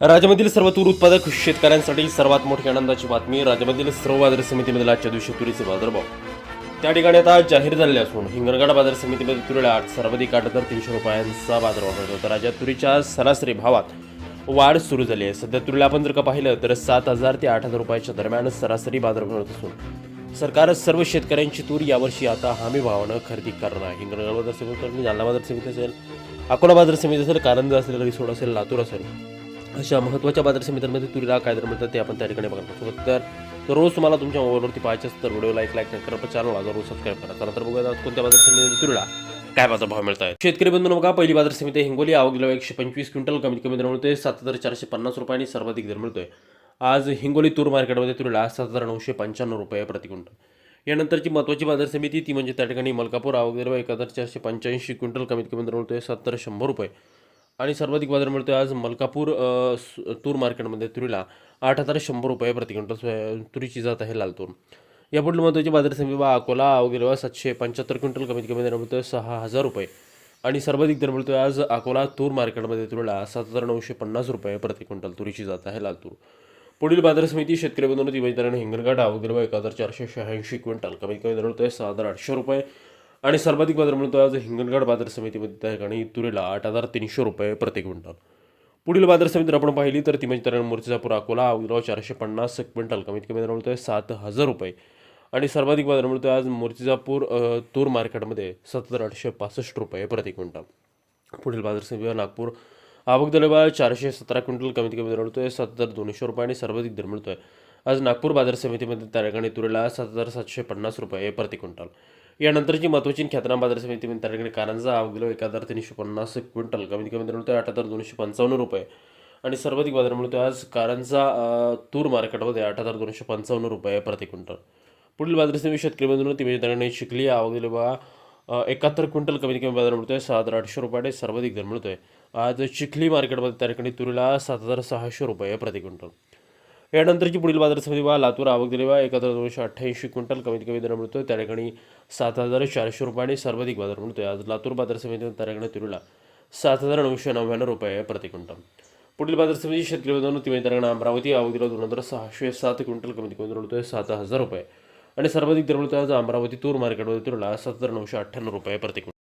राज्यामधील सर्व तूर उत्पादक शेतकऱ्यांसाठी सर्वात मोठी आनंदाची बातमी. राज्यामधील सर्व बाजार समितीमधील आजच्या दिवशी तुरीचे बाजारभाव त्या ठिकाणी आता जाहीर झाले असून हिंगणघाट बाजार समितीमध्ये तुरीला सर्वाधिक 8,300 रुपयांचा बाजारभाव मिळतो. तर राज्यात तुरीच्या सरासरी भावात वाढ सुरू झाली आहे. सध्या तुरीला आपण जर का पाहिलं तर 7,000 ते 8,000 रुपयाच्या दरम्यान सरासरी बाजारभाव मिळत असून सरकार सर्व शेतकऱ्यांची तूर यावर्षी आता हमी भावानं खरेदी करणार आहे. हिंगणघाट बाजार समिती, जालना बाजार समिती असेल, अकोला बाजार समिती असेल, कारंजा असेल, रिसोड असेल, लातूर असेल, अशा महत्त्वाच्या बाजार समित्यांमध्ये तुरीला काय दर मिळतात ते आपण त्या ठिकाणी बघणार. तर रोज तुम्हाला तुमच्या मोबाईलवरती पाहायचे असतं तर व्हिडिओ लाईक करा, चॅनलला जरूर सबस्क्राईब करा. त्यानंतर बघूया कोणत्या बाजार समितीमध्ये तुरीला काय बाजारभाव मिळत आहे. शेतकरी बंधूंनो बघा, पहिली बाजार समिती हिंगोली. आवक दिला 125 क्विंटल, कमीत कमी दर मिळतोय 7,450 रुपये आणि सर्वाधिक दर मिळतोय आज हिंगोली तूर मार्केटमध्ये तुरीला 7,995 रुपये प्रति क्विंटल. यानंतरची महत्त्वाची बाजार समिती ती म्हणजे त्या ठिकाणी मलकापूर. आवक दिला 1,485 क्विंटल, कमीत कमी दर मिळतोय 7,100 रुपये आणि सर्वाधिक बाजार मिळतोय आज मलकापूर तूर मार्केटमध्ये तुरीला 8,100 रुपये प्रति क्विंटल. तुरीची जात आहे लाल तूर. यापुढील महत्त्वाची बाजार समिती अकोला. आवक दिला 775 क्विंटल, कमीत कमी दर मिळतोय 6,000 रुपये आणि सर्वाधिक दर मिळतोय आज अकोला तूर मार्केटमध्ये तुरीला 7,950 रुपये प्रति क्विंटल. तुरीची जात आहे लाल तूर. पुढील बाजार समिती शेतकरी बंधूंनो ती म्हणजे हिंगणघाट. आवक दिला 1,486 क्विंटल, कमीत कमी दर मिळतोय 6,800 रुपये आणि सर्वाधिक बाजार मिळतो आज हिंगणघाट बाजार समितीमध्ये त्या ठिकाणी तुरीला 8,300 रुपये प्रति क्विंटल. पुढील बाजार समिती आपण पाहिली तर ती म्हणजे मूर्तिजापूर अकोला. आवक दिला 450 क्विंटल, कमीत कमी दर मिळतोय 7,000 रुपये आणि सर्वाधिक बाजार मिळतोय आज मूर्तिजापूर तूर मार्केटमध्ये 7,865 रुपये प्रति क्विंटल. पुढील बाजार समिती नागपूर. आवक दिला 417 क्विंटल, कमीत कमी दर मिळतोय 7,200 रुपये आणि सर्वाधिक दर मिळतोय आज नागपूर बाजार समितीमध्ये त्या ठिकाणी तुरीला 7,750 रुपये प्रति क्विंटल. यानंतरची महत्त्वाची ख्यातनाम बाजार समिती म्हणजे त्या ठिकाणी कारंजा. आवक दिला 1,350 क्विंटल, कमीत कमी दर मिळतोय 8,255 रुपये आणि सर्वाधिक बाजार मिळतोय आज कारंजा तूर मार्केटमध्ये 8,255 रुपये प्रति क्विंटल. पुढील बाजार समिती शेतकरी बंधूंनो ती म्हणजे त्या ठिकाणी चिखली. आवक दिली 71 क्विंटल, कमीत कमी बाजार मिळतोय 7,800 रुपये आणि सर्वाधिक दर मिळतोय आज चिखली मार्केटमध्ये त्या ठिकाणी तुरीला 7,600 रुपये प्रति क्विंटल. यानंतरची पुढील बाजार समिती लातूर. आवक दिली 1,288 क्विंटल, कमीत कमी दर मिळतोय त्या ठिकाणी 7,400 रुपये आणि सर्वाधिक बाजार मिळतोय आज लातूर बाजार समितीमध्ये त्या ठिकाणी तुरीला 7,999 रुपये प्रति क्विंटल. पुढील बाजार समिती शेतकरी बंधूंनो ती म्हणजे त्या ठिकाणी अमरावती. आवक दिला 2,607 क्विंटल, कमीत कमी दर मिळतोय 7,000 रुपये आणि सर्वाधिक दर मिळतोय आज अमरावती तूर मार्केटमध्ये तुरीला 7,998 रुपये प्रति क्विंटल.